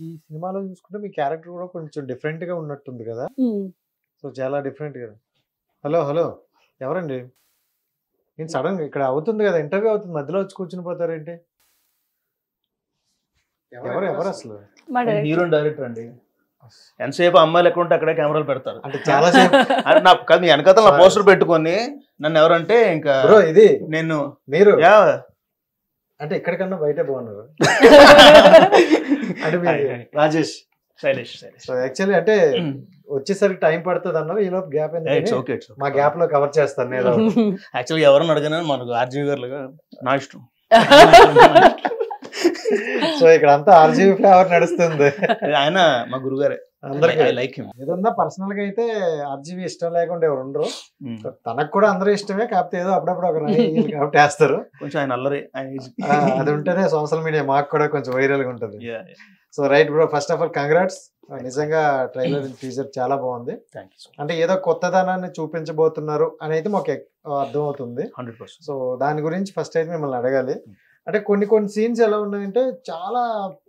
ఈ సినిమాలో చూసుకుంటే మీ క్యారెక్టర్ కూడా కొంచెం డిఫరెంట్‌గా ఉన్నట్టుంది కదా! హ్మ్. సో, చాలా డిఫరెంట్‌గా. హలో! హలో! ఎవరండి? ఏంటి సడెన్‌గా ఇక్కడ అవుతుంది కదా! ఇంటర్వ్యూ అవుతుంది. మధ్యలో వచ్చి కూర్చొని పోతారేంటి? ఎవరసలు? మా నేను డైరెక్టర్. హీరోయిన్ డైరెక్టర్ అండి. ఎంతసేపు అమ్మాయిలు ఎక్కడ ఉంటే అక్కడే కెమెరాలు పెడతారు. అంటే చాలా సేపు నా కాదు మీ వెనకాతల నా పోస్టర్ పెట్టుకొని నన్ను ఎవరంటే ఇంకా బ్రో ఇది నేను మీరు యా అంటే ఎక్కడికన్నా బయటే బాగున్నారు. అంటే మీరు రాజేష్. శైలేష్ సో యాక్చువల్లీ అంటే వచ్చేసరికి టైం పడుతుంది అన్నారు. ఈ లోపు గ్యాప్ ఇట్స్ ఎందుకని ఓకే మా గ్యాప్ లో కవర్ చేస్తాను నేను. యాక్చువల్గా ఎవరిని అడిగినా మనకు ఆర్జీవి గారులుగా నా ఇష్టం. సో ఇక్కడ అంతా ఆర్జీవీ ఫ్లేవర్ నడుస్తుంది ఆయన మా గురుగారే. అందరికి. I like him. ఏదన్నా పర్సనల్ గా అయితే ఆర్జీవీ ఇష్టం లేకుండా ఎవరు ఉండరు. సో తనకు కూడా అందరూ ఇష్టమే, కాకపోతే ఏదో అప్పుడప్పుడు ఒక కాబట్టి వేస్తారు. కొంచెం ఆయన అల్లరి ఆయన ఏజ్. అది ఉంటేనే సోషల్ మీడియా మాకు కూడా కొంచెం వైరల్ గా ఉంటుంది. So right bro, first of all congrats. నిజంగా ట్రైలర్ టీజర్ చాలా బాగుంది. థ్యాంక్ యూ సో అంటే ఏదో కొత్తదనాన్ని చూపించబోతున్నారు అని అయితే మాకు అర్థమవుతుంది. 100%. సో దాని గురించి ఫస్ట్ అయితే మిమ్మల్ని అడగాలి. అంటే కొన్ని కొన్ని సీన్స్ ఎలా ఉన్నాయంటే చాలా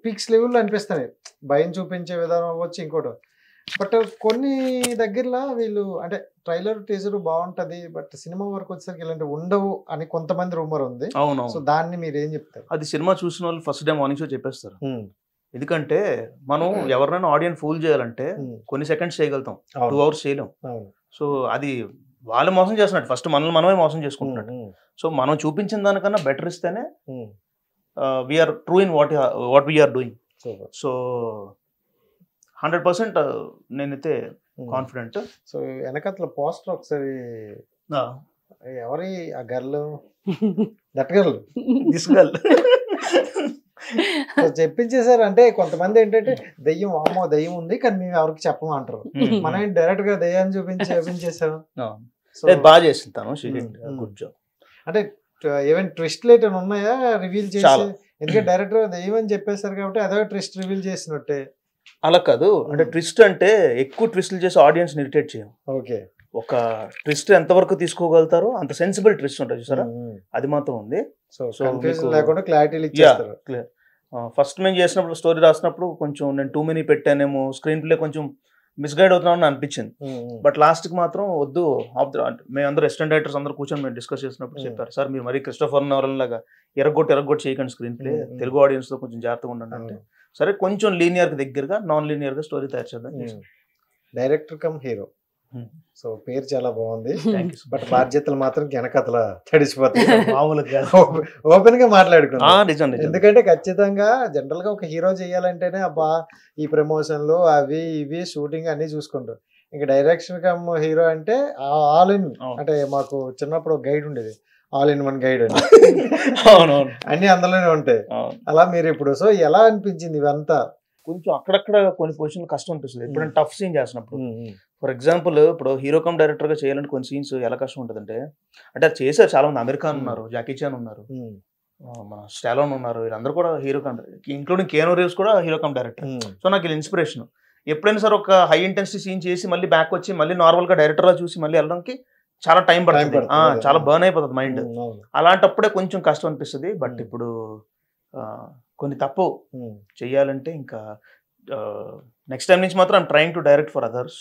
పీక్స్ లెవెల్లో అనిపిస్తాయి. భయం చూపించే విధానం అవ్వచ్చు, ఇంకోటి. బట్ కొన్ని దగ్గరలో వీళ్ళు అంటే ట్రైలర్ టీజర్ బాగుంటది, బట్ సినిమా వరకు వచ్చేసరికి ఇలాంటి ఉండవు అని కొంతమంది రూమర్ ఉంది. సో అవును, దాన్ని మీరు ఏం చెప్తారు? అది సినిమా చూసిన వాళ్ళు ఫస్ట్ డే మార్నింగ్ షో చెప్పేస్తారు. ఎందుకంటే మనం ఎవరినైనా ఆడియన్స్ ఫూల్ చేయాలంటే కొన్ని సెకండ్స్ చేయగలుగుతాం, 2 hours చేయలేం. అవును. సో అది వాళ్ళు మోసం చేస్తున్నట్టు, ఫస్ట్ మనల్ని మనమే మోసం చేసుకుంటున్నట్టు. సో మనం చూపించిన దానికన్నా బెటర్ ఇస్తేనే we're true in what we're doing. So 100% నేనైతే కాన్ఫిడెంట్. సో వెనకట్ల పోస్టర్ ఒకసారి ఎవరి ఆ గర్ల్ దట్ గర్ల్ తీసుకెళ్ళ చెప్పించేసారు. అంటే కొంతమంది ఏంటంటే దెయ్యం, అమ్మో దెయ్యం ఉంది కానీ మేము ఎవరికి చెప్పమంటారు. మనం డైరెక్ట్ గా దెయ్యాన్ని చూపించేసాం. బాగా చేసింది తను, గుడ్ జాబ్. అంటే ఈవెన్ ట్విస్ట్ లేట్ ఉన్నాయా రివీల్ చేసి? ఎందుకంటే డైరెక్టర్ దెయ్యం అని చెప్పేశారు కాబట్టి అదే ట్విస్ట్ రివీల్ చేసినట్టే. అలా కాదు, అంటే ట్విస్ట్ అంటే ఎక్కువ ట్విస్ట్లు చేసి ఆడియన్స్ ఇరిటేట్ చేయం. ఓకే, ఒక ట్విస్ట్ ఎంతవరకు తీసుకోగలుగుతారో అంత సెన్సిబుల్ ట్విస్ట్ ఉంటుంది చూసారా, అది మాత్రం ఉంది. సో కన్ఫ్యూజన్ లేకుండా క్లారిటీ ఇచ్చేస్తారు. క్లియర్. ఫస్ట్ మేము చేసినప్పుడు స్టోరీ రాసినప్పుడు కొంచెం నేను టూ మెనీ పెట్టానేమో, స్క్రీన్ ప్లే కొంచెం మిస్గైడ్ అవుతున్నామని అనిపించింది. బట్ లాస్ట్ కి మాత్రం వద్దు, మేమందరూ రెస్టారెంట్ డైరెక్టర్స్ అందరూ కూర్చొని మేము డిస్కస్ చేసినప్పుడు చెప్పారు, సార్ మీరు మరీ క్రిస్టోఫర్ నోలన్ లాగా ఎరగొట్టి చేయకండి స్క్రీన్ ప్లే, తెలుగు ఆడియన్స్ తో కొంచెం జాగ్రత్తగా ఉండండి అంటే, సరే కొంచెం లీనియర్ కి దగ్గరగా నాన్ లీనియర్ గా స్టోరీ తయారు చేద్దాం. Director come hero. సో పేరు చాలా బాగుంది, బట్ బాధ్యతలు మాత్రం వెనకతల తడిసిపోతాయి. మామూలుగా ఓపెన్ గా మాట్లాడుకున్నాం. నిజం. ఎందుకంటే ఖచ్చితంగా జనరల్ గా ఒక హీరో చేయాలంటేనే అబ్బా ఈ ప్రమోషన్లు అవి ఇవి షూటింగ్ అన్ని చూసుకుంటారు. ఇంకా డైరెక్షన్ కమ్ హీరో అంటే ఆల్ ఇన్. అంటే మాకు చిన్నప్పుడు గైడ్ ఉండేది, ఆల్ ఇన్ వన్ గైడ్ అని. అన్ని అందులోనే ఉంటాయి. అలా మీరు ఇప్పుడు సో ఎలా అనిపించింది ఇవంతా? కొంచెం అక్కడక్కడ కొన్ని పొజిషన్లు కష్టం అనిపిస్తుంది ఎప్పుడైనా టఫ్ సీన్ చేసినప్పుడు. ఫర్ ఎగ్జాంపుల్ ఇప్పుడు హీరో కమ్ డైరెక్టర్ గా చేయాలంటే కొన్ని సీన్స్ ఎలా కష్టం ఉంటుంది అంటే అది చేశారు చాలా మంది. అమీర్ ఖాన్ ఉన్నారు, జాకీ చాన్ ఉన్నారు, మన స్టాలోన్ ఉన్నారు, వీళ్ళందరూ కూడా హీరో కమ్, ఇంక్లూడింగ్ కేనో రీవ్స్ కూడా హీరో కమ్ డైరెక్టర్. సో నాకు వీళ్ళు ఇన్స్పిరేషన్. ఎప్పుడైనా సరే ఒక హై ఇంటెన్సిటీ సీన్ చేసి మళ్ళీ బ్యాక్ వచ్చి మళ్ళీ నార్మల్ గా డైరెక్టర్ గా చూసి మళ్ళీ వెళ్ళడానికి చాలా టైం పడుతుంది, చాలా బర్న్ అయిపోతుంది మైండ్. అలాంటప్పుడే కొంచెం కష్టం అనిపిస్తుంది. బట్ ఇప్పుడు కొన్ని తప్పు చెయ్యాలంటే ఇంకా నెక్స్ట్ టైం నుంచి మాత్రం I'm trying to direct for others.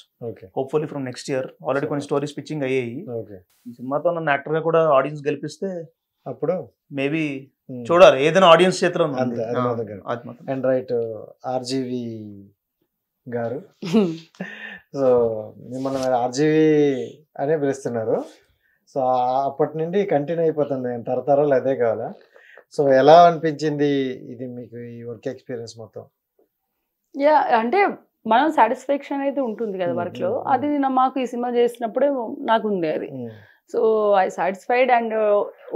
Hopefully from next year. Already కొన్ని స్టోరీస్ పిచ్చింగ్ అయ్యాయి. ఈ సినిమాతో నన్ను యాక్టర్ గా కూడా ఆడియన్స్ గెలిపిస్తే అప్పుడు మేబీ చూడాలి, ఏదైనా ఆడియన్స్ చేతిలో ఉంది. అండ్ రైట్ ఆర్జీవి గారు, సో మిమ్మల్ని ఆర్జీవి అనే పిలుస్తున్నారు. సో అప్పటి నుండి కంటిన్యూ అయిపోతుంది, తరతరాలు అదే కావాలా? సో ఎలా అనిపించింది ఇది మీకు ఈ వర్క్ ఎక్స్పీరియన్స్ మొత్తం? యా, అంటే మనం సాటిస్ఫాక్షన్ అయితే ఉంటుంది కదా వర్క్ లో. అది మాకు ఈ సినిమా చేసినప్పుడే నాకు ఉంది అది. So I satisfied. అండ్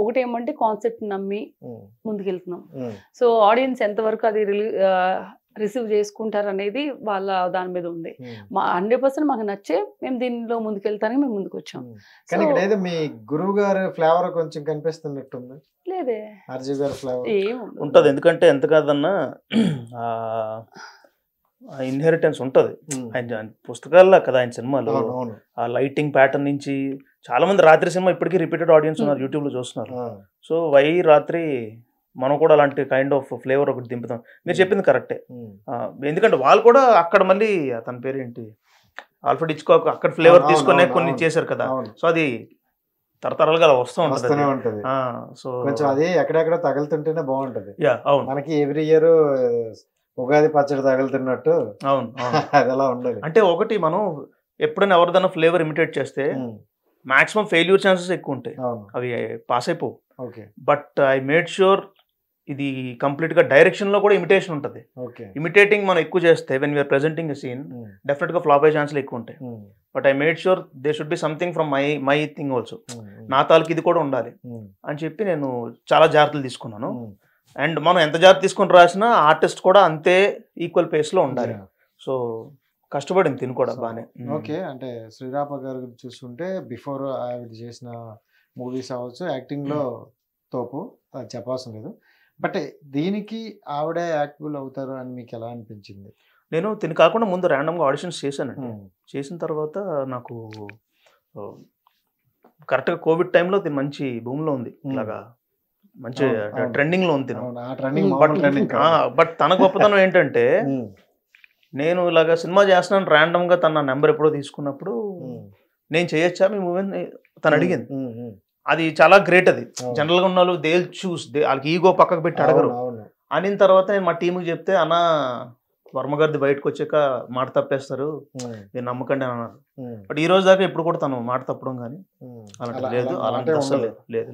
ఒకటి ఏమంటే కాన్సెప్ట్ నమ్మి ముందుకెళ్తున్నాం. సో ఆడియన్స్ ఎంతవరకు అది రిసీవ్ చేసుకుంటారు అనేది వాళ్ళ దాని మీద ఉంది. 100% మాకు నచ్చే మేము దీనిలో ముందుకెళ్తానికి మేము ముందుకు వచ్చాం. కానీ ఇక్కడ ఏదో మీ గురువు గారు ఫ్లేవర్ కొంచెం కనిపిస్తున్నట్టుంది. లేదే, ఆర్జీ గారు ఫ్లేవర్ ఉంటది. ఎందుకంటే ఎంత కాదన్నా ఇన్హెరిటెన్స్ ఉంటది ఆయన పుస్తకాల్లో కదా, ఆయన సినిమాలు ఆ లైటింగ్ ప్యాటర్న్ నుంచి. చాలా మంది రాత్రి సినిమా ఇప్పటికీ రిపీటెడ్ ఆడియన్స్ ఉన్నారు, యూట్యూబ్ లో చూస్తున్నారు. సో వై రాత్రి మనం కూడా అలాంటి కైండ్ ఆఫ్ ఫ్లేవర్ ఒకటి దింపుతాం. మీరు చెప్పింది కరెక్టే. ఎందుకంటే వాళ్ళు కూడా అక్కడ మళ్ళీ తన పేరు ఏంటి, ఆల్ఫ్రెడ్ హిచ్కాక్ అక్కడ ఫ్లేవర్ తీసుకునే కొన్ని చేశారు కదా. సో అది తరతరాలుగా అలా వస్తూ ఉంటది. సో కొంచెం అది ఎక్కడెక్కడ తగులుతుంటేనే బాగుంటది. అవును, మనకి ఎవ్రీ ఇయర్ ఉగాది పచ్చడి తగులుతున్నట్టు. అవును, అది ఎలా ఉండాలి అంటే ఒకటి మనం ఎప్పుడైనా ఎవరిదైనా ఫ్లేవర్ ఇమిటేట్ చేస్తే మాక్సిమం ఫెయిల్యూర్ ఛాన్సెస్ ఎక్కువ ఉంటాయి, అవి పాస్ అయిపోవు. బట్ ఐ మేడ్ ష్యూర్ ఇది కంప్లీట్ గా డైరెక్షన్ లో కూడా ఇమిటేషన్ ఉంటుంది. ఇమిటేటింగ్ మనం ఎక్కువ చేస్తే when we're presenting scene definite గా ఫ్లాప్ అయ్యే ఛాన్సెస్ ఎక్కువ ఉంటాయి. But I made sure they should be something from my thing also. నా తాలూకు ఇది కూడా ఉండాలి అని చెప్పి నేను చాలా జాగ్రత్తలు తీసుకున్నాను. అండ్ మనం ఎంత జాగ్రత్త తీసుకుని రాసినా ఆర్టిస్ట్ కూడా అంతే ఈక్వల్ పేస్ లో ఉండాలి. సో కష్టపడింది తిని కూడా బాగానే. ఓకే, అంటే శ్రీరాప గారు చూసుకుంటే బిఫోర్ ఆవిడ చేసిన మూవీస్ అవ్వచ్చు, యాక్టింగ్ లో తోపు, అది చెప్పాల్సిన లేదు. బట్ దీనికి ఆవిడే యాక్టిబుల్ అవుతారు అని మీకు ఎలా అనిపించింది? నేను తిని కాకుండా ముందు ర్యాండమ్గా ఆడిషన్స్ చేశానండి. చేసిన తర్వాత నాకు కరెక్ట్గా కోవిడ్ టైంలో తిని మంచి భూమిలో ఉంది, ఇలాగా మంచి ట్రెండింగ్ లో ఉంది. బట్ తన గొప్పతనం ఏంటంటే నేను ఇలాగా సినిమా చేస్తున్నాను ర్యాండమ్ గా తన నెంబర్ ఎప్పుడో తీసుకున్నప్పుడు నేను చేయొచ్చా మీ మూవీ తను అడిగింది. అది చాలా గ్రేట్. అది జనరల్ గా ఉన్న వాళ్ళు దే చూస్ వాళ్ళకి ఈగో పక్కకు పెట్టి అడగరు. అనిన తర్వాత నేను మా టీంకి చెప్తే అన్న వర్మ గారిది బయటకు వచ్చాక మాట తప్పేస్తారు, నేను నమ్మకండి అని అన్నారు. బట్ ఈ రోజు దాకా ఎప్పుడు కూడా తను మాట తప్పడం కానీ అలాంటి లేదు, అలాంటి అసలు లేదు.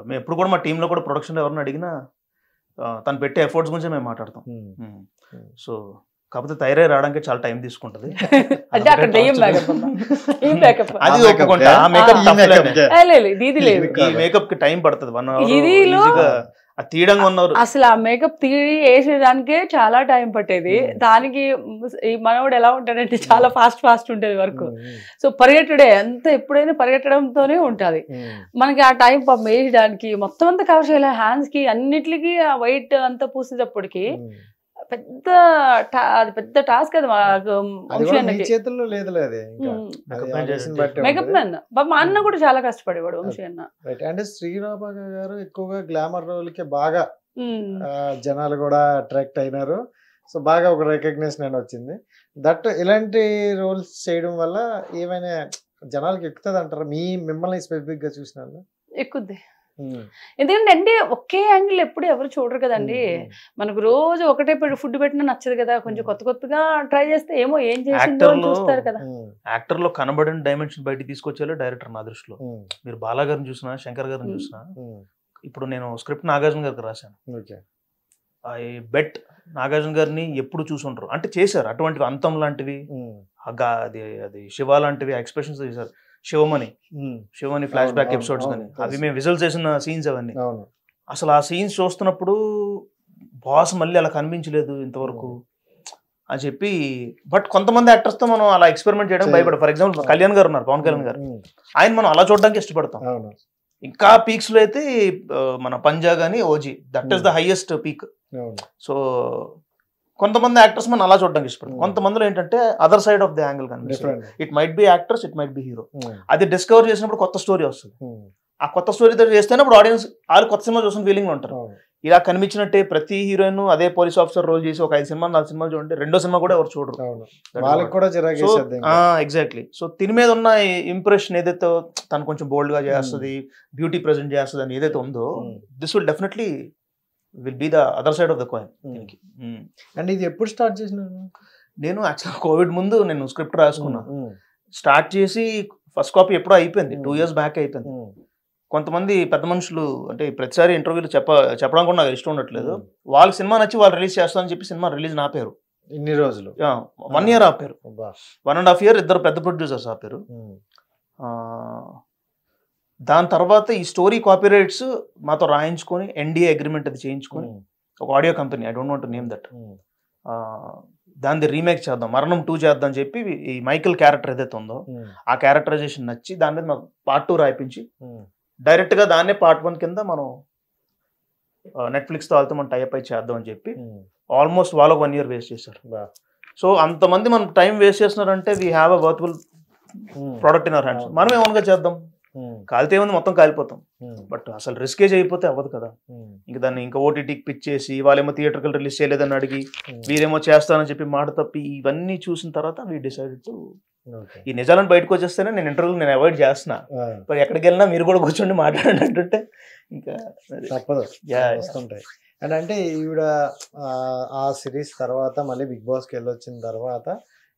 మేము ఎప్పుడు కూడా మా టీంలో కూడా ప్రొడక్షన్ ఎవరిని అడిగినా తను పెట్టే ఎఫర్ట్స్ గురించి మేము మాట్లాడతాం. సో కాకపోతే థైరాయిడ్ రావడానికి చాలా టైం తీసుకుంటది. మేకప్ కి టైం పడుతుంది, 1 hour తీయడంగా ఉన్నారు. అసలు ఆ మేకప్ వేసేదానికే చాలా టైం పట్టేది. దానికి మనోడు ఎలా ఉంటాడంటే చాలా ఫాస్ట్ ఉంటది వర్క్. సో పరిగెట్టడే అంత ఎప్పుడైనా పరిగెట్టడంతోనే ఉంటది. మనకి ఆ టైం వేయడానికి మొత్తం అంతా కవర్ చేయాలి. హ్యాండ్స్ కి అన్నిటికి ఆ వైట్ అంతా పూసేటప్పటికి పెద్ద టాస్క్. అది మేకప్ మ్యాన్ మా అన్న కూడా చాలా కష్టపడేవాడు వంశీ అన్న. అంటే శ్రీరామ గారు ఎక్కువగా గ్లామర్ రోల్ కి బాగా జనాలు కూడా అట్రాక్ట్ అయినారు. సో బాగా ఒక రికగ్నిషన్ అని వచ్చింది. దట్ ఇలాంటి రోల్స్ చేయడం వల్ల ఏమైనా జనాలకి ఎక్కుతుంది అంటారా? మిమ్మల్ని స్పెసిఫిక్ గా చూసిన వాళ్ళు ఎక్కుద్ది. ఎందుకంటే ఒకే యాంగిల్ ఎప్పుడు ఎవరు చూడరు కదండి. మనకు రోజు ఒకటే ఫుడ్ పెట్టినా నచ్చదు కదా. కొంచెం కొత్తగా ట్రై చేస్తే ఏమో ఏం చేసిందో చూస్తారు కదా. యాక్టర్ లో కనబడిన డైమెన్షన్ బయట తీసుకొచ్చేలో డైరెక్టర్ నా దృష్టిలో. మీరు బాలా గారిని చూసినా, శంకర్ గారిని చూసినా, ఇప్పుడు నేను స్క్రిప్ట్ నాగార్జున గారికి రాశాను. ఐ బెట్ నాగార్జున గారిని ఎప్పుడు చూసుంటారు అంటే చేశారు అటువంటివి, అంతం లాంటివి, అది శివ లాంటివి ఎక్స్ప్రెషన్స్ చేశారు. శివమణి ఫ్లాష్ బ్యాక్ ఎపిసోడ్స్ కానీ అవి మేము విజువల్ చేసిన సీన్స్ అవన్నీ. అసలు ఆ సీన్స్ చూస్తున్నప్పుడు బాస్ మళ్ళీ అలా కనిపించలేదు ఇంతవరకు అని చెప్పి. బట్ కొంతమంది యాక్టర్స్ తో మనం అలా ఎక్స్పెరిమెంట్ చేయడం భయపడ. ఫర్ ఎగ్జాంపుల్ కళ్యాణ్ గారు ఉన్నారు, పవన్ కళ్యాణ్ గారు, ఆయన మనం అలా చూడడానికి ఇష్టపడతాం. ఇంకా పీక్స్ లో అయితే మన పంజా గానీ OG, that is the highest peak. So కొంతమంది యాక్టర్స్ మనం అలా చూడడానికి ఇష్టపడతాం. కొంతమందిలో ఏంటంటే other side of the angle కనిపిస్తుంది. It might be actors, it might be hero. అది డిస్కవర్ చేసినప్పుడు కొత్త స్టోరీ వస్తుంది. ఆ కొత్త స్టోరీ చేస్తేనే ఇప్పుడు ఆడియన్స్ వాళ్ళు కొత్త సినిమా చూసిన ఫీలింగ్ లో ఉంటారు. ఇలా కనిపించినట్టే ప్రతి హీరోయిన్ అదే పోలీస్ ఆఫీసర్ రోల్ చేసి ఒక 5 సినిమాలు 4 సినిమాలు చూడండి, రెండో సినిమా కూడా ఎవరు చూడరు. ఎగ్జాక్ట్లీ. సో దీని మీద ఉన్న ఇంప్రెషన్ ఏదైతే తను కొంచెం బోల్డ్ గా చేస్తుంది, బ్యూటీ ప్రెజెంట్ చేస్తుంది అని ఏదైతే ఉందో, this will definitely will be the other side of the coin. And ఇది ఎప్పుడు స్టార్ట్ చేసిన? నేను యాక్చువల్గా కోవిడ్ ముందు నేను స్క్రిప్ట్ రాసుకున్నా. స్టార్ట్ చేసి ఫస్ట్ కాపీ ఎప్పుడో అయిపోయింది, 2 years బ్యాక్ అయిపోయింది. కొంతమంది పెద్ద మనుషులు అంటే ప్రతిసారి ఇంటర్వ్యూలు చెప్పడం కూడా నాకు ఇష్టం ఉండట్లేదు. వాళ్ళకి సినిమా నచ్చి వాళ్ళు రిలీజ్ చేస్తామని చెప్పి సినిమా రిలీజ్ ఆపారు. ఇన్ని రోజులు 1 year ఆపారు, 1.5 year ఇద్దరు పెద్ద ప్రొడ్యూసర్స్ ఆపారు. దాని తర్వాత ఈ స్టోరీ కాపీరైట్స్ మాతో రాయించుకొని NDA అగ్రిమెంట్ అది చేయించుకొని ఒక audio company, I don't want to name that, దాన్ని రీమేక్ చేద్దాం, మరణం 2 చేద్దాం అని చెప్పి ఈ మైకిల్ క్యారెక్టర్ ఏదైతే ఉందో ఆ క్యారెక్టరైజేషన్ నచ్చి దాని మీద మాకు Part 2 రాయిపించి డైరెక్ట్ గా దాన్నే Part 1 కింద మనం నెట్ఫ్లిక్స్ తో వాళ్ళతో మనం టైప్ అయి చేద్దాం అని చెప్పి ఆల్మోస్ట్ వాళ్ళకు 1 year వేస్ట్ చేశారు. సో అంతమంది మనం టైం వేస్ట్ చేస్తున్నారంటే we have a worthful product in our hands. మనం ఏమన్నా చేద్దాం, కాలితే ఏముంది, మొత్తం కాలిపోతాం. బట్ అసలు రిస్కేజ్ అయిపోతే అవ్వదు కదా. ఇంకా దాన్ని ఇంకా ఓటీటీకి పిచ్ చేసి వాళ్ళేమో థియేటర్కి రిలీజ్ చేయలేదని అడిగి వీరేమో చేస్తానని చెప్పి మాట తప్పి ఇవన్నీ చూసిన తర్వాత వీ డిసైడెడ్ టు ఈ నిజాలను బయటకు వచ్చేస్తేనే నేను ఇంటర్వ్యూ నేను అవాయిడ్ చేస్తున్నా. మరి ఎక్కడికి వెళ్ళినా మీరు కూడా కూర్చోండి మాట్లాడినట్టుంటే ఇంకా తప్పదు వస్తుంటాయి. అండ్ అంటే ఈవిడ ఆ సిరీస్ తర్వాత మళ్ళీ బిగ్ బాస్కి వెళ్ళొచ్చిన తర్వాత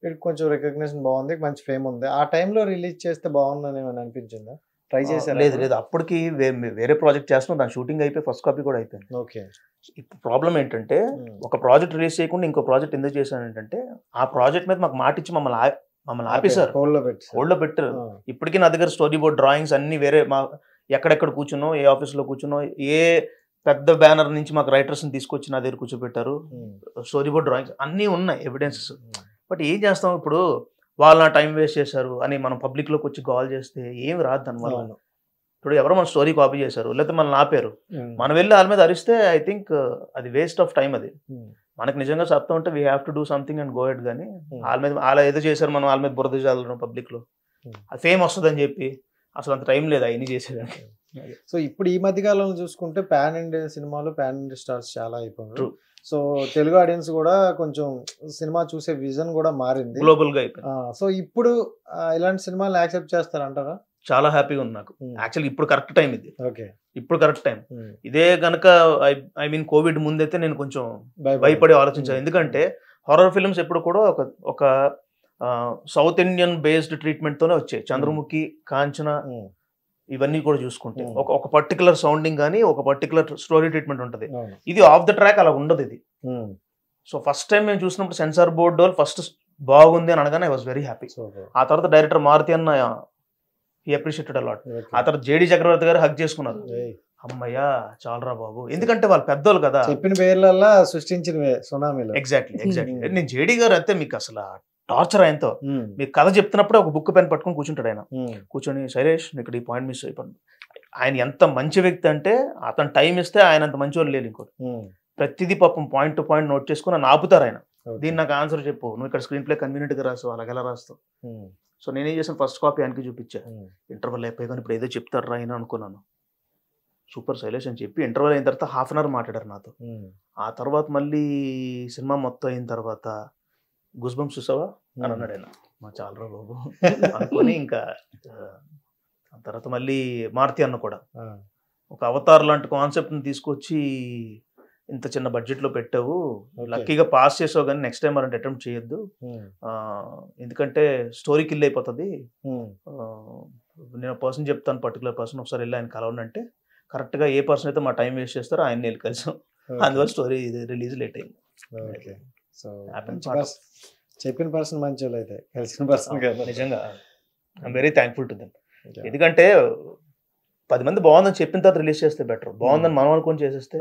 వీడికి కొంచెం రికగ్నిషన్ బాగుంది, మంచి ఫేమ్ ఉంది. ఆ టైంలో రిలీజ్ చేస్తే బాగుందని ఏమైనా అనిపించిందా? ట్రై చేశారు? లేదు అప్పటికి వేరే ప్రాజెక్ట్ చేస్తున్నాం, దాని షూటింగ్ అయిపోయి ఫస్ట్ కాపీ కూడా అయిపోయింది. ఓకే. ఇప్పుడు ప్రాబ్లం ఏంటంటే ఒక ప్రాజెక్ట్ రిలీజ్ చేయకుండా ఇంకో ప్రాజెక్ట్ ఎందుకు చేశాను ఏంటంటే ఆ ప్రాజెక్ట్ మీద మాకు మాట ఇచ్చి మమ్మల్ని ఆపేశారు, హోల్డ్లో పెట్టారు. ఇప్పటికీ నా దగ్గర స్టోరీ బోర్డ్ డ్రాయింగ్స్ అన్ని వేరే ఎక్కడెక్కడ కూర్చున్నో, ఏ ఆఫీస్లో కూర్చున్నో, ఏ పెద్ద బ్యానర్ నుంచి మాకు రైటర్స్ని తీసుకొచ్చి నా దగ్గర కూర్చోబెట్టారు. స్టోరీ బోర్డ్ డ్రాయింగ్స్ అన్నీ ఉన్నాయి, ఎవిడెన్సెస్. బట్ ఏం చేస్తాం ఇప్పుడు, వాళ్ళు నా టైం వేస్ట్ చేశారు అని మనం పబ్లిక్లోకి వచ్చి కాల్ చేస్తే ఏమి రాదు దానివల్ల. ఇప్పుడు ఎవరో మన స్టోరీ కాపీ చేశారు లేకపోతే మనల్ని ఆపారు, మనం వెళ్ళి వాళ్ళ మీద అరిస్తే ఐ థింక్ అది వేస్ట్ ఆఫ్ టైం. అది మనకు నిజంగా చెప్తా ఉంటే we have to do something and go at. కానీ వాళ్ళ మీద వాళ్ళు ఏదో చేశారు, మనం వాళ్ళ మీద బురద చల్లడం పబ్లిక్లో, అది ఫేమ్ వస్తుందని చెప్పి అసలు అంత టైం లేదు అవన్నీ చేసేదానికి. సో ఇప్పుడు ఈ మధ్య కాలంలో చూసుకుంటే పాన్ ఇండియా సినిమాలు, పాన్ ఇండియా స్టార్స్ చాలా అయిపోయారు. సో తెలుగు ఆడియన్స్ కూడా కొంచెం సినిమా చూసే విజన్ కూడా మారింది, గ్లోబల్ గా అయిపోయింది. సో ఇప్పుడు ఇలాంటి సినిమాలు యాక్సెప్ట్ చేస్తారంటారా? చాలా హ్యాపీగా ఉంది నాకు యాక్చువల్లీ. ఇప్పుడు కరెక్ట్ టైం ఇది. ఓకే, ఇప్పుడు కరెక్ట్ టైం. ఇదే గనక ఐ మీన్ కోవిడ్ ముందైతే నేను కొంచెం భయపడి ఆలోచించాను. ఎందుకంటే హారర్ ఫిల్మ్స్ ఎప్పుడు కూడా ఒక సౌత్ ఇండియన్ బేస్డ్ ట్రీట్మెంట్ తోనే వచ్చాయి. చంద్రముఖి, కాంచన ఇవన్నీ కూడా చూసుకుంటే ఒక పర్టికులర్ సౌండింగ్ కానీ ఒక పర్టికులర్ స్టోరీ ట్రీట్మెంట్ ఉంటుంది. ఇది ఆఫ్ ద ట్రాక్ అలా ఉండదు ఇది. సో ఫస్ట్ టైం మేము చూసినప్పుడు సెన్సార్ బోర్డు వాళ్ళు ఫస్ట్ బాగుంది అని అనగానే ఐ వాజ్ వెరీ హ్యాపీ. ఆ తర్వాత డైరెక్టర్ మారుతి అన్న హీ అప్రిషియేటెడ్ అలాట్. ఆ తర్వాత జేడి చక్రవర్తి గారు హక్ చేసుకున్నారు, అమ్మయ్యా చాలరా బాబు, ఎందుకంటే వాళ్ళు పెద్దోళ్ళు కదా, చెప్పిన పేర్లల్లా సృష్టించిన సునామీలో. ఎగ్జాక్ట్లీ. నేను జేడి గారు అయితే మీకు అసలు టార్చర్ ఆయనతో. మీకు కథ చెప్తున్నప్పుడే ఒక బుక్ పెన్ పట్టుకొని కూర్చుంటాడు ఆయన. కూర్చొని శైలేష్ ఇక్కడ ఈ పాయింట్ మిస్ అయిపోయింది. ఆయన ఎంత మంచి వ్యక్తి అంటే అతను టైం ఇస్తే ఆయన అంత మంచి వాళ్ళు లేదు ఇంకోటి. ప్రతిదీ పాపం పాయింట్ టు పాయింట్ నోట్ చేసుకుని నన్ను ఆపుతారు ఆయన. దీన్ని నాకు ఆన్సర్ చెప్పు, నువ్వు ఇక్కడ స్క్రీన్ ప్లే కన్వీనియంట్ గా రాస్తావు, అలాగ ఎలా రాస్తావు. సో నేనేం చేసాను, ఫస్ట్ కాపీ ఆయనకి చూపించా. ఇంటర్వల్ అయిపోయి కానీ ఇప్పుడు ఏదో చెప్తారు రా అయినా అనుకున్నాను. సూపర్ శైలేష్ అని చెప్పి ఇంటర్వల్ అయిన తర్వాత హాఫ్ అన్ అవర్ మాట్లాడారు నాతో. ఆ తర్వాత మళ్ళీ సినిమా మొత్తం అయిన తర్వాత గూస్ బంప్స్ చూసావా అని అన్నాడు ఆయన. మా చాలరా బాబు అనుకొని ఇంకా తర్వాత మళ్ళీ మారుతి అన్న కూడా ఒక అవతార్ లాంటి కాన్సెప్ట్ని తీసుకొచ్చి ఇంత చిన్న బడ్జెట్లో పెట్టావు, లక్కీగా పాస్ చేసావు కానీ నెక్స్ట్ టైం అలాంటి అటెంప్ట్ చేయొద్దు, ఎందుకంటే స్టోరీ కిల్ అయిపోతుంది. నేను పర్సన్ చెప్తాను, పర్టికులర్ పర్సన్ ఒకసారి వెళ్ళి ఆయన కలవండి అంటే కరెక్ట్గా ఏ పర్సన్ అయితే మా టైం వేస్ట్ చేస్తారో ఆయన వెళ్ళి కలిసాం. అందువల్ల స్టోరీ రిలీజ్ లేట్ అయింది. చెప్పిన పర్సన్ మంచి వాళ్ళు అయితే కలిసిన పర్సన్ కదా. నిజంగా I'm very thankful to them. ఎందుకంటే 10 మంది బాగుందని చెప్పిన తర్వాత రిలీజ్ చేస్తే బెటర్, బాగుందని మనం అనుకొని చేసేస్తే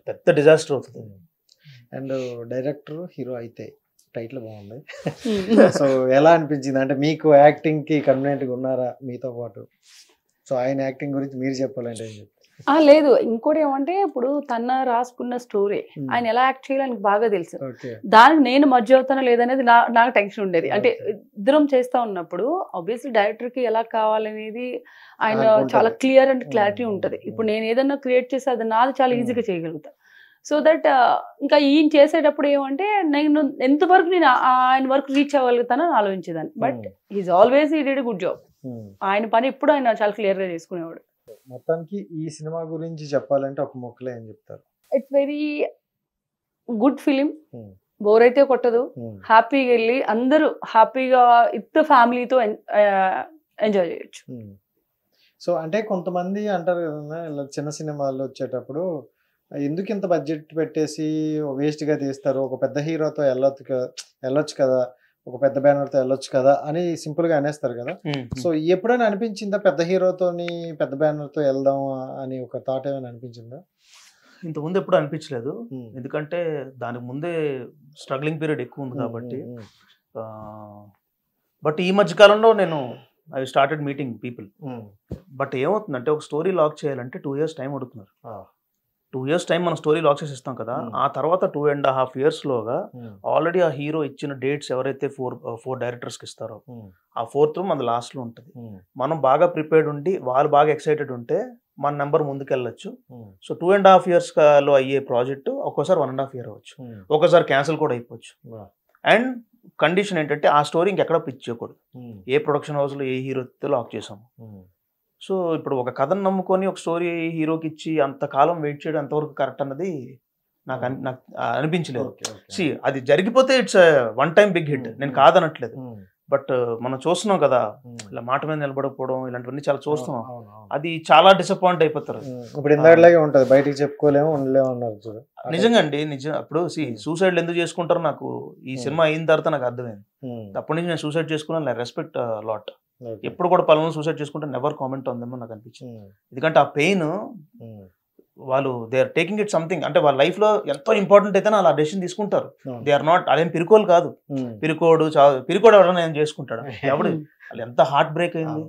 పెద్ద డిజాస్టర్ అవుతుంది. అండ్ డైరెక్టర్ హీరో అయితే టైటిల్ బాగుంది. సో ఎలా అనిపించింది, అంటే మీకు యాక్టింగ్ కి కన్వీనియంట్ గా ఉన్నారా మీతో పాటు? సో ఆయన యాక్టింగ్ గురించి మీరు చెప్పాలంటే ఏం చెప్తారు? లేదు, ఇంకోటి ఏమంటే ఇప్పుడు తన రాసుకున్న స్టోరీ ఆయన ఎలా యాక్ట్ చేయాలి ఆయనకు బాగా తెలుసు. దానికి నేను మధ్య అవుతానా లేదనేది నాకు టెన్షన్ ఉండేది. అంటే ఇద్దరం చేస్తా ఉన్నప్పుడు ఆబ్వియస్లీ డైరెక్టర్ కి ఎలా కావాలనేది ఆయన చాలా క్లియర్ అండ్ క్లారిటీ ఉంటది. ఇప్పుడు నేను ఏదన్నా క్రియేట్ చేస్తే అది నాది చాలా ఈజీగా చేయగలుగుతా. సో దట్ ఇంకా ఈయన చేసేటప్పుడు ఏమంటే నేను ఎంతవరకు నేను ఆయన వరకు రీచ్ అవ్వగలుగుతానని ఆలోచించేదాన్ని. But is always he did good job. ఆయన పని ఎప్పుడు ఆయన చాలా క్లియర్ గా చేసుకునేవాడు. మొత్తానికి ఈ సినిమా గురించి చెప్పాలంటే ఒక మొక్కలో ఏం చెప్తారు? It's very good film, bore అయితే కొట్టదు, హ్యాపీగా వెళ్ళి అందరూ హ్యాపీగా విత్ ఫ్యామిలీతో ఎంజాయ్ చేయొచ్చు. సో అంటే కొంతమంది అంటారు కదా ఇలా చిన్న సినిమాలు వచ్చేటప్పుడు ఎందుకు ఇంత బడ్జెట్ పెట్టేసి వేస్ట్ గా తీస్తారు, ఒక పెద్ద హీరోతో వెళ్ళొచ్చు కదా, ఒక పెద్ద బ్యానర్తో వెళ్ళొచ్చు కదా అని సింపుల్ గా అనేస్తారు కదా. సో ఎప్పుడైనా అనిపించిందా పెద్ద హీరోతోని పెద్ద బ్యానర్తో వెళ్దాం అని ఒక థాట్ ఏమైనా అనిపించిందా? ఇంతకుముందు ఎప్పుడు అనిపించలేదు, ఎందుకంటే దానికి ముందే స్ట్రగ్లింగ్ పీరియడ్ ఎక్కువ ఉంది కాబట్టి. బట్ ఈ మధ్య కాలంలో నేను I started meeting people. But ఏమవుతుందంటే ఒక స్టోరీ లాక్ చేయాలంటే 2 years టైం అడుగుతున్నారు. 2 years టైం మనం స్టోరీ లాక్ చేసి ఇస్తాం కదా, ఆ తర్వాత 2.5 years లోగా ఆల్రెడీ ఆ హీరో ఇచ్చిన డేట్స్ ఎవరైతే 4 డైరెక్టర్స్కి ఇస్తారో ఆ 4th మన లాస్ట్లో ఉంటుంది. మనం బాగా ప్రిపేర్డ్ ఉండి వాళ్ళు బాగా ఎక్సైటెడ్ ఉంటే మన నెంబర్ ముందుకెళ్ళచ్చు. సో 2.5 years లో అయ్యే ప్రాజెక్ట్ ఒక్కోసారి 1.5 year అవ్వచ్చు, ఒక్కోసారి క్యాన్సిల్ కూడా అయిపోవచ్చు. అండ్ కండిషన్ ఏంటంటే ఆ స్టోరీ ఇంకెక్కడ పిచ్ చేయకూడదు. ఏ ప్రొడక్షన్ హౌస్లో ఏ హీరోతో లాక్ చేసాము. సో ఇప్పుడు ఒక కథను నమ్ముకొని ఒక స్టోరీ హీరోకి ఇచ్చి అంతకాలం వెయిట్ చేయడం ఎంతవరకు కరెక్ట్ అన్నది నాకు అనిపించలేదు. సి అది జరిగిపోతే it's one time big hit, నేను కాదనట్లేదు. బట్ మనం చూస్తున్నాం కదా ఇలా మాట మీద నిలబడకపోవడం ఇలాంటివన్నీ చాలా చూస్తున్నాం. అది చాలా డిసప్పాయింట్ అయిపోతారు. ఇప్పుడు ఇందాకలాగే ఉంటది, బయటికి చెప్పుకోలేము ఉండలేము అన్నారు. నిజంగా అండి, నిజం. అప్పుడు సూసైడ్ ఎందుకు చేసుకుంటారో నాకు ఈ సినిమా అయిన తర్వాత నాకు అర్థమైంది. అప్పటి నుంచి నేను సూసైడ్ చేసుకున్నాను, రెస్పెక్ట్ లాట్. ఎప్పుడు కూడా పలానా సూసైడ్ చేసుకుంటే నెవర్ కామెంట్ ఉందేమో నాకు అనిపించింది. ఎందుకంటే ఆ పెయిన్ వాళ్ళు they are taking it something, అంటే వాళ్ళ లైఫ్ లో ఎంతో ఇంపార్టెంట్ అయితే అలా డెసిషన్ తీసుకుంటారు. దే ఆర్ నాట్ అదేం పిరుకోలు కాదు. పిరుకోడు ఎవడన్నా ఏం చేసుకుంటాడు ఎవడు, వాళ్ళు ఎంత హార్ట్ బ్రేక్ అయింది.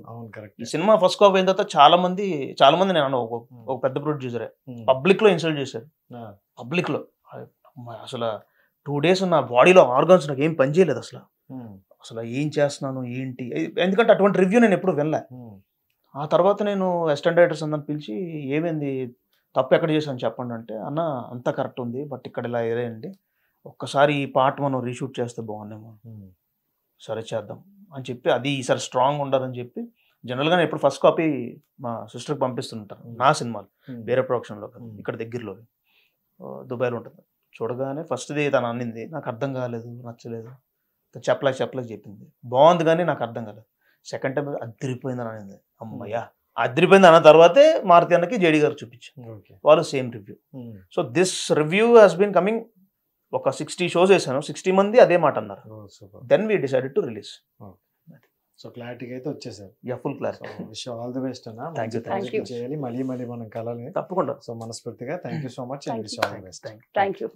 ఈ సినిమా ఫస్ట్ కాపీ అయిన తర్వాత చాలా మంది నేను ఒక పెద్ద ప్రొడ్యూసరే పబ్లిక్ లో ఇన్సల్ట్ చేశారు. పబ్లిక్ లో అసలు 2 days నా బాడీలో ఆర్గాన్స్ నాకు ఏం పని చేయలేదు అసలు ఏం చేస్తున్నాను ఏంటి, ఎందుకంటే అటువంటి రివ్యూ నేను ఎప్పుడు వినలే. ఆ తర్వాత నేను అసిస్టెంట్ డైరెక్టర్స్ అందరిని పిలిచి ఏమైంది తప్పు ఎక్కడ చేశాను చెప్పండి అంటే, అన్న అంతా కరెక్ట్ ఉంది బట్ ఇక్కడ ఇలా ఏదేంటి, ఒక్కసారి ఈ పార్ట్ మనం రీషూట్ చేస్తే బాగుండేమో, సరే చేద్దాం అని చెప్పి అది ఈసారి స్ట్రాంగ్ ఉండాలని చెప్పి జనరల్గా నేను ఎప్పుడు ఫస్ట్ కాపీ మా సిస్టర్కి పంపిస్తుంటాను నా సినిమాలు వేరే ప్రొడక్షన్లో, ఇక్కడ దగ్గరలో దుబాయ్లో ఉంటుంది. చూడగానే ఫస్ట్ది తను అన్నింది నాకు అర్థం కాలేదు, నచ్చలేదు, చెప్పలేక చెప్పింది, బాగుంది కానీ నాకు అర్థం కాలేదు. సెకండ్ టైం అదిరిపోయిందని అనింది, అమ్మయ్యా అదిరిపోయింది అన్న తర్వాతే మారుతి అన్నకి జేడి గారు చూపించారు, వాళ్ళు same review. So this review has been coming. ఒక 60 shows వేసాను, 60 మంది అదే మాట అన్నారు. Then we decided to release. So క్లారిటీగా అయితే వచ్చేసారు. Yeah, full clarity. Wish all the best అన్న. Thank you. చేయాలి మళ్ళీ మనం కలాలి తప్పకుండా. సో మనస్ఫూర్తిగా thank you so much and wish all the best. Thank you.